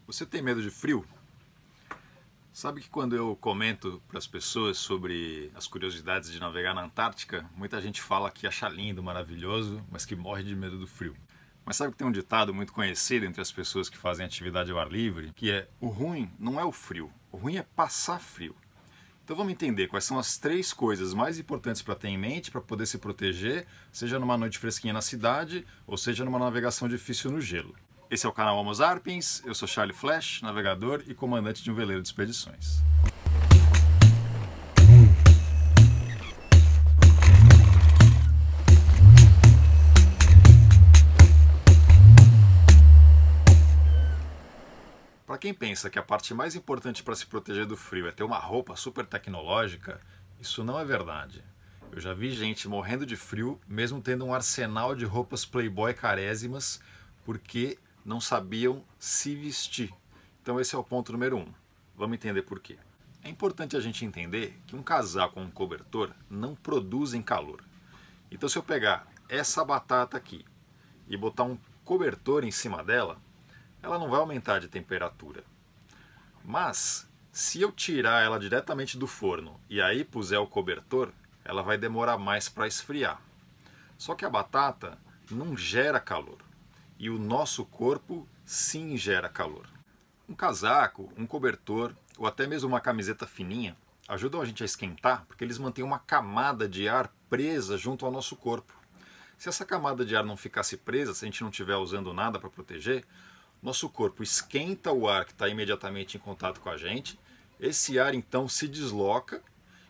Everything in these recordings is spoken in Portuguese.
Você tem medo de frio? Sabe que quando eu comento para as pessoas sobre as curiosidades de navegar na Antártica, muita gente fala que acha lindo, maravilhoso, mas que morre de medo do frio. Mas sabe que tem um ditado muito conhecido entre as pessoas que fazem atividade ao ar livre, que é: o ruim não é o frio, o ruim é passar frio. Então vamos entender quais são as três coisas mais importantes para ter em mente para poder se proteger, seja numa noite fresquinha na cidade, ou seja numa navegação difícil no gelo. Esse é o canal Homo Sapiens, eu sou Charlie Flash, navegador e comandante de um veleiro de expedições. Para quem pensa que a parte mais importante para se proteger do frio é ter uma roupa super tecnológica, isso não é verdade. Eu já vi gente morrendo de frio, mesmo tendo um arsenal de roupas playboy carésimas, porque não sabiam se vestir. Então esse é o ponto número 1. Vamos entender por quê. É importante a gente entender que um casaco ou um cobertor não produzem calor. Então se eu pegar essa batata aqui e botar um cobertor em cima dela, ela não vai aumentar de temperatura. Mas se eu tirar ela diretamente do forno e aí puser o cobertor, ela vai demorar mais para esfriar. Só que a batata não gera calor. E o nosso corpo sim gera calor. Um casaco, um cobertor ou até mesmo uma camiseta fininha ajudam a gente a esquentar porque eles mantêm uma camada de ar presa junto ao nosso corpo. Se essa camada de ar não ficasse presa, se a gente não estiver usando nada para proteger, nosso corpo esquenta o ar que está imediatamente em contato com a gente, esse ar então se desloca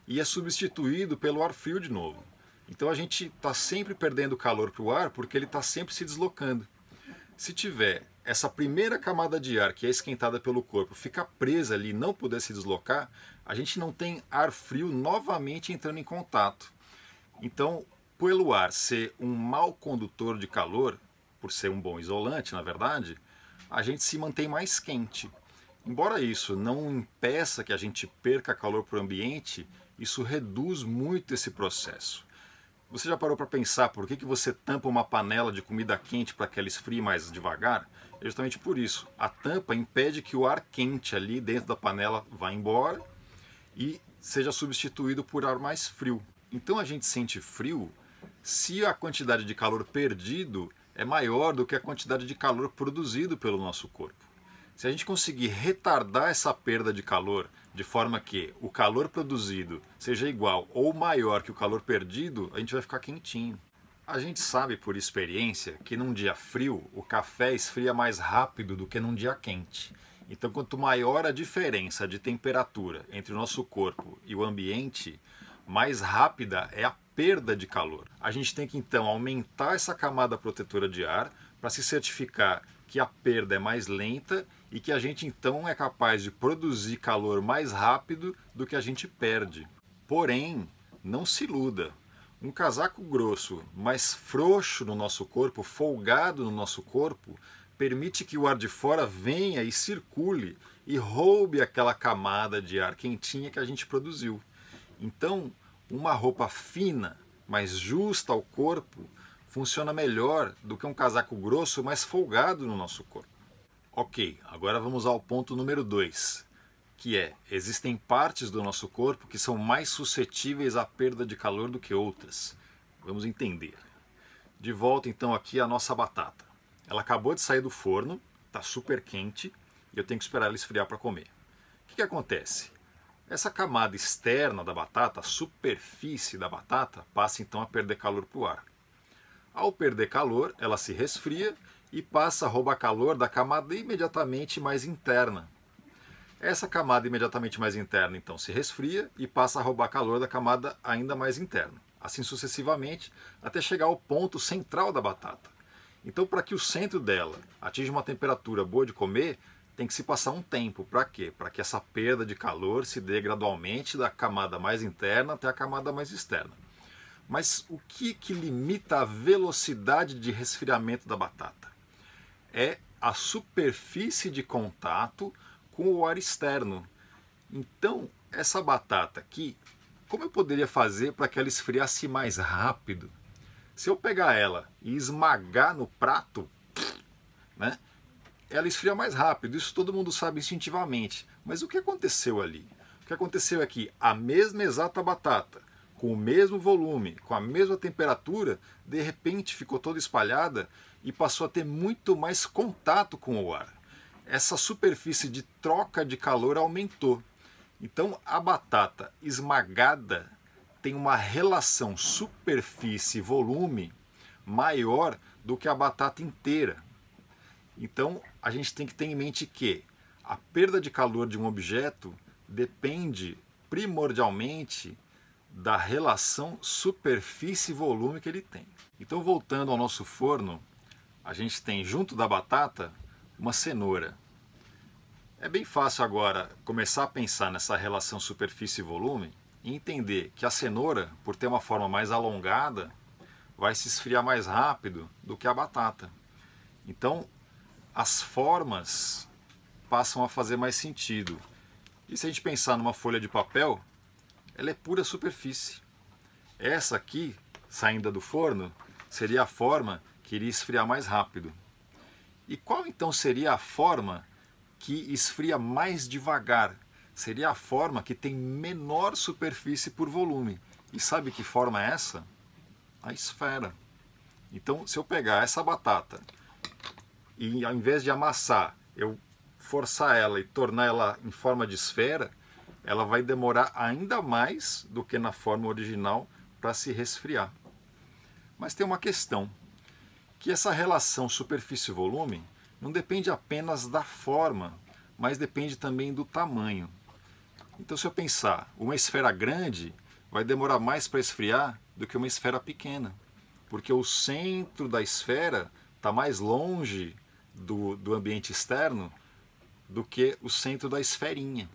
e é substituído pelo ar frio de novo. Então a gente está sempre perdendo calor para o ar porque ele está sempre se deslocando. Se tiver essa primeira camada de ar que é esquentada pelo corpo ficar presa ali e não puder se deslocar, a gente não tem ar frio novamente entrando em contato. Então, pelo ar ser um mau condutor de calor, por ser um bom isolante, na verdade, a gente se mantém mais quente. Embora isso não impeça que a gente perca calor para o ambiente, isso reduz muito esse processo. Você já parou para pensar por que você tampa uma panela de comida quente para que ela esfrie mais devagar? É justamente por isso. A tampa impede que o ar quente ali dentro da panela vá embora e seja substituído por ar mais frio. Então a gente sente frio se a quantidade de calor perdido é maior do que a quantidade de calor produzido pelo nosso corpo. Se a gente conseguir retardar essa perda de calor de forma que o calor produzido seja igual ou maior que o calor perdido, a gente vai ficar quentinho. A gente sabe por experiência que num dia frio o café esfria mais rápido do que num dia quente. Então quanto maior a diferença de temperatura entre o nosso corpo e o ambiente, mais rápida é a perda de calor. A gente tem que então aumentar essa camada protetora de ar para se certificar que a perda é mais lenta e que a gente então é capaz de produzir calor mais rápido do que a gente perde. Porém, não se iluda. Um casaco grosso, mais frouxo no nosso corpo, folgado no nosso corpo, permite que o ar de fora venha e circule e roube aquela camada de ar quentinha que a gente produziu. Então, uma roupa fina, mais justa ao corpo, funciona melhor do que um casaco grosso, mais folgado no nosso corpo. Ok, agora vamos ao ponto número 2, que é: existem partes do nosso corpo que são mais suscetíveis à perda de calor do que outras. Vamos entender. De volta então aqui a nossa batata. Ela acabou de sair do forno, está super quente e eu tenho que esperar ela esfriar para comer. O que acontece? Essa camada externa da batata, a superfície da batata, passa então a perder calor para o ar. Ao perder calor, ela se resfria e passa a roubar calor da camada imediatamente mais interna. Essa camada imediatamente mais interna então se resfria e passa a roubar calor da camada ainda mais interna. Assim sucessivamente, até chegar ao ponto central da batata. Então, para que o centro dela atinja uma temperatura boa de comer, tem que se passar um tempo. Para quê? Para que essa perda de calor se dê gradualmente da camada mais interna até a camada mais externa. Mas o que limita a velocidade de resfriamento da batata? É a superfície de contato com o ar externo. Então, essa batata aqui, como eu poderia fazer para que ela esfriasse mais rápido? Se eu pegar ela e esmagar no prato, né, ela esfria mais rápido, isso todo mundo sabe instintivamente. Mas o que aconteceu ali? O que aconteceu é que a mesma exata batata, com o mesmo volume, com a mesma temperatura, de repente ficou toda espalhada e passou a ter muito mais contato com o ar. Essa superfície de troca de calor aumentou. Então a batata esmagada tem uma relação superfície-volume maior do que a batata inteira. Então a gente tem que ter em mente que a perda de calor de um objeto depende primordialmente da relação superfície-volume que ele tem. Então, voltando ao nosso forno, a gente tem junto da batata uma cenoura. É bem fácil agora começar a pensar nessa relação superfície-volume e entender que a cenoura, por ter uma forma mais alongada, vai se esfriar mais rápido do que a batata. Então, as formas passam a fazer mais sentido. E se a gente pensar numa folha de papel, ela é pura superfície. Essa aqui, saindo do forno, seria a forma que iria esfriar mais rápido. E qual então seria a forma que esfria mais devagar? Seria a forma que tem menor superfície por volume. E sabe que forma é essa? A esfera. Então, se eu pegar essa batata e ao invés de amassar, eu forçar ela e tornar ela em forma de esfera, ela vai demorar ainda mais do que na forma original para se resfriar. Mas tem uma questão, que essa relação superfície-volume não depende apenas da forma, mas depende também do tamanho. Então, se eu pensar, uma esfera grande vai demorar mais para esfriar do que uma esfera pequena, porque o centro da esfera está mais longe do ambiente externo do que o centro da esferinha.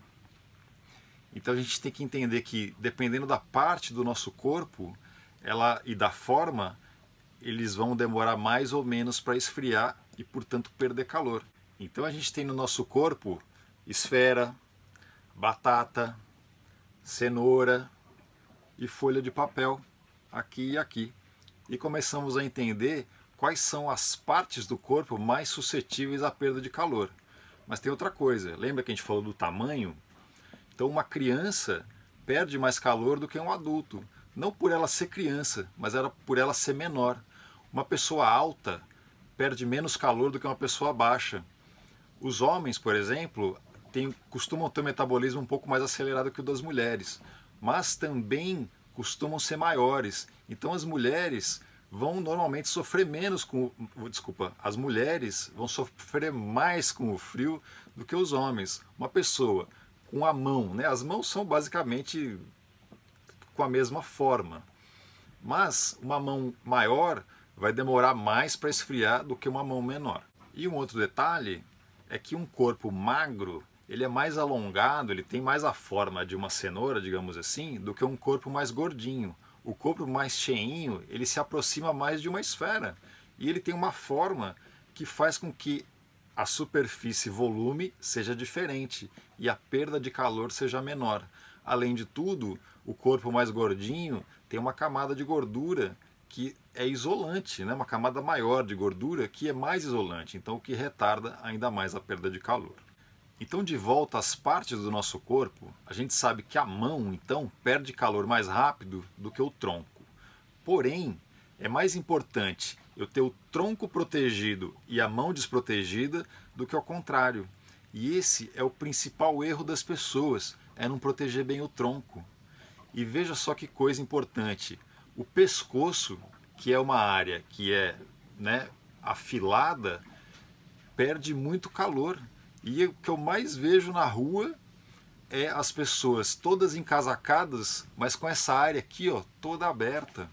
Então a gente tem que entender que, dependendo da parte do nosso corpo e da forma, eles vão demorar mais ou menos para esfriar e, portanto, perder calor. Então a gente tem no nosso corpo esfera, batata, cenoura e folha de papel, aqui e aqui. E começamos a entender quais são as partes do corpo mais suscetíveis à perda de calor. Mas tem outra coisa, lembra que a gente falou do tamanho? Então uma criança perde mais calor do que um adulto. Não por ela ser criança, mas por ela ser menor. Uma pessoa alta perde menos calor do que uma pessoa baixa. Os homens, por exemplo, costumam ter um metabolismo um pouco mais acelerado que o das mulheres, mas também costumam ser maiores. Então as mulheres vão normalmente sofrer menos as mulheres vão sofrer mais com o frio do que os homens. Uma pessoa com a mão, né? As mãos são basicamente com a mesma forma, mas uma mão maior vai demorar mais para esfriar do que uma mão menor. E um outro detalhe é que um corpo magro, ele é mais alongado, ele tem mais a forma de uma cenoura, digamos assim, do que um corpo mais gordinho. O corpo mais cheinho, ele se aproxima mais de uma esfera. E ele tem uma forma que faz com que a superfície volume seja diferente e a perda de calor seja menor. Além de tudo, o corpo mais gordinho tem uma camada de gordura que é isolante, né? Uma camada maior de gordura que é mais isolante, então o que retarda ainda mais a perda de calor. Então, de volta às partes do nosso corpo, a gente sabe que a mão, então, perde calor mais rápido do que o tronco. Porém, é mais importante eu ter o tronco protegido e a mão desprotegida do que ao contrário. E esse é o principal erro das pessoas, é não proteger bem o tronco. E veja só que coisa importante, o pescoço, que é uma área que é, né, afilada, perde muito calor. E o que eu mais vejo na rua é as pessoas todas encasacadas, mas com essa área aqui, ó, toda aberta.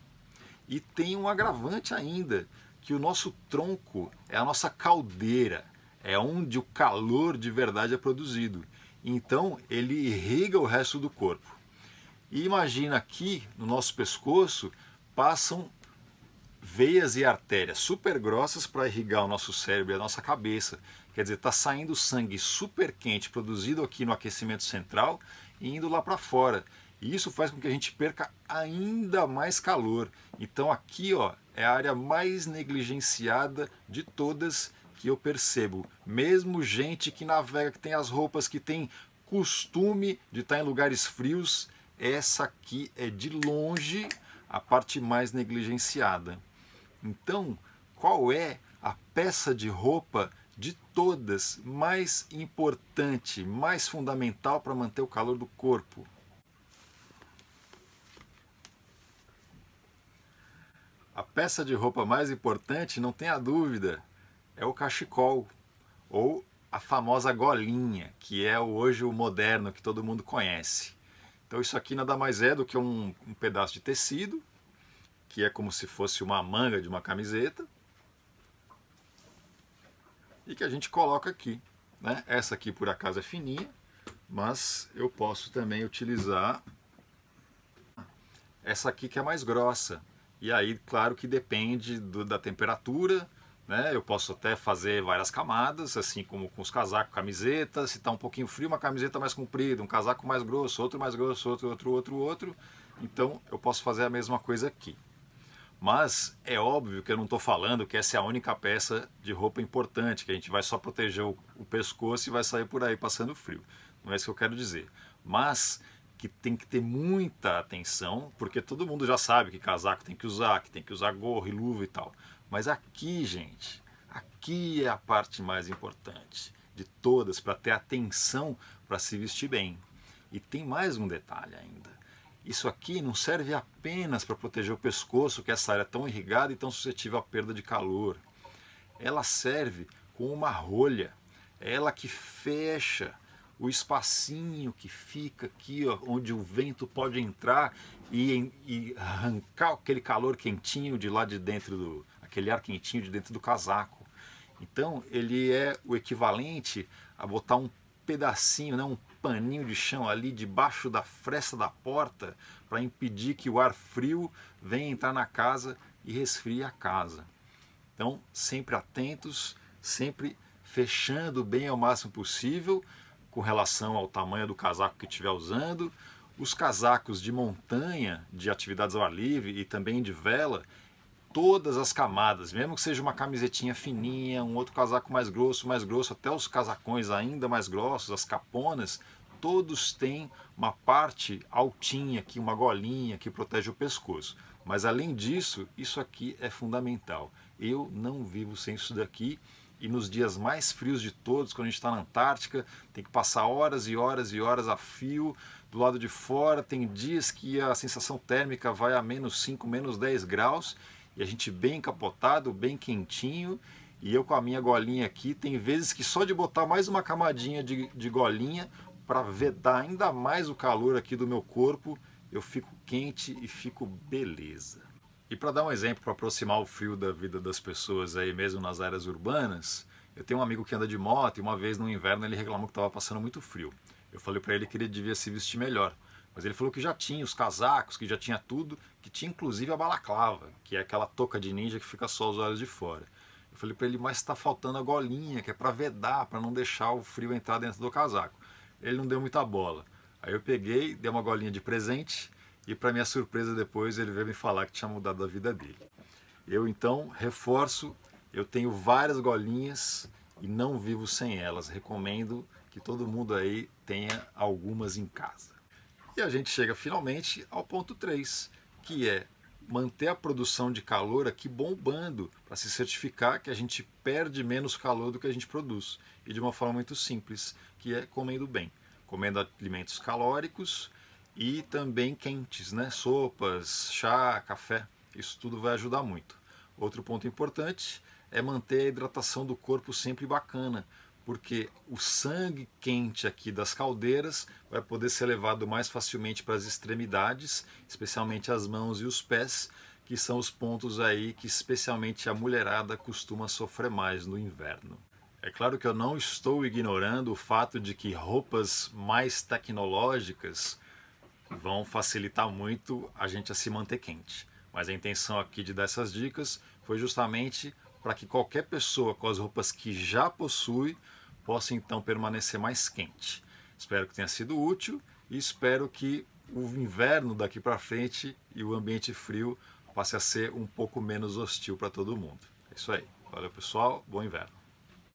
E tem um agravante ainda, que o nosso tronco é a nossa caldeira, é onde o calor de verdade é produzido. Então ele irriga o resto do corpo. E imagina aqui, no nosso pescoço, passam veias e artérias super grossas para irrigar o nosso cérebro e a nossa cabeça. Quer dizer, está saindo sangue super quente, produzido aqui no aquecimento central e indo lá para fora. E isso faz com que a gente perca ainda mais calor. Então aqui, ó, é a área mais negligenciada de todas que eu percebo, mesmo gente que navega, que tem as roupas, que tem costume de estar em lugares frios, essa aqui é de longe a parte mais negligenciada. Então, qual é a peça de roupa de todas mais importante, mais fundamental para manter o calor do corpo? A peça de roupa mais importante, não tenha dúvida, é o cachecol, ou a famosa golinha, que é hoje o moderno que todo mundo conhece. Então isso aqui nada mais é do que um pedaço de tecido, que é como se fosse uma manga de uma camiseta, e que a gente coloca aqui, né? Essa aqui por acaso é fininha, mas eu posso também utilizar essa aqui que é mais grossa. E aí, claro que depende da temperatura, né? Eu posso até fazer várias camadas, assim como com os casacos, camiseta. Se está um pouquinho frio, uma camiseta mais comprida, um casaco mais grosso, outro mais grosso, outro. Então eu posso fazer a mesma coisa aqui. Mas é óbvio que eu não estou falando que essa é a única peça de roupa importante, que a gente vai só proteger o pescoço e vai sair por aí passando frio. Não é isso que eu quero dizer. Mas que tem que ter muita atenção, porque todo mundo já sabe que casaco tem que usar gorro e luva e tal. Mas aqui, gente, aqui é a parte mais importante de todas, para ter atenção para se vestir bem. E tem mais um detalhe ainda. Isso aqui não serve apenas para proteger o pescoço, que é essa área tão irrigada e tão suscetível à perda de calor. Ela serve como uma rolha, ela que fecha o espacinho que fica aqui, ó, onde o vento pode entrar e arrancar aquele calor quentinho de lá de dentro, aquele ar quentinho de dentro do casaco. Então ele é o equivalente a botar um pedacinho, né, um paninho de chão ali debaixo da fresta da porta para impedir que o ar frio venha entrar na casa e resfrie a casa. Então sempre atentos, sempre fechando bem ao máximo possível com relação ao tamanho do casaco que estiver usando. Os casacos de montanha, de atividades ao ar livre e também de vela, todas as camadas, mesmo que seja uma camisetinha fininha, um outro casaco mais grosso, até os casacões ainda mais grossos, as caponas, todos têm uma parte altinha aqui, uma golinha que protege o pescoço. Mas além disso, isso aqui é fundamental. Eu não vivo sem isso daqui. E nos dias mais frios de todos, quando a gente está na Antártica, tem que passar horas e horas e horas a fio do lado de fora. Tem dias que a sensação térmica vai a -5, -10 graus e a gente bem encapotado, bem quentinho. E eu com a minha golinha aqui, tem vezes que só de botar mais uma camadinha de golinha para vedar ainda mais o calor aqui do meu corpo, eu fico quente e fico beleza. E para dar um exemplo, para aproximar o frio da vida das pessoas aí mesmo nas áreas urbanas, eu tenho um amigo que anda de moto e uma vez no inverno ele reclamou que estava passando muito frio. Eu falei para ele que ele devia se vestir melhor, mas ele falou que já tinha os casacos, que já tinha tudo, que tinha inclusive a balaclava, que é aquela touca de ninja que fica só os olhos de fora. Eu falei para ele, mas está faltando a golinha, que é para vedar, para não deixar o frio entrar dentro do casaco. Ele não deu muita bola. Aí eu peguei, dei uma golinha de presente, e para minha surpresa depois ele veio me falar que tinha mudado a vida dele. Eu então reforço, eu tenho várias golinhas e não vivo sem elas. Recomendo que todo mundo aí tenha algumas em casa. E a gente chega finalmente ao ponto 3, que é manter a produção de calor aqui bombando, para se certificar que a gente perde menos calor do que a gente produz. E de uma forma muito simples, que é comendo bem. Comendo alimentos calóricos, e também quentes, né? Sopas, chá, café, isso tudo vai ajudar muito. Outro ponto importante é manter a hidratação do corpo sempre bacana, porque o sangue quente aqui das caldeiras vai poder ser levado mais facilmente para as extremidades, especialmente as mãos e os pés, que são os pontos aí que especialmente a mulherada costuma sofrer mais no inverno. É claro que eu não estou ignorando o fato de que roupas mais tecnológicas vão facilitar muito a gente a se manter quente. Mas a intenção aqui de dar essas dicas foi justamente para que qualquer pessoa com as roupas que já possui possa então permanecer mais quente. Espero que tenha sido útil e espero que o inverno daqui para frente e o ambiente frio passe a ser um pouco menos hostil para todo mundo. É isso aí. Valeu, pessoal. Bom inverno.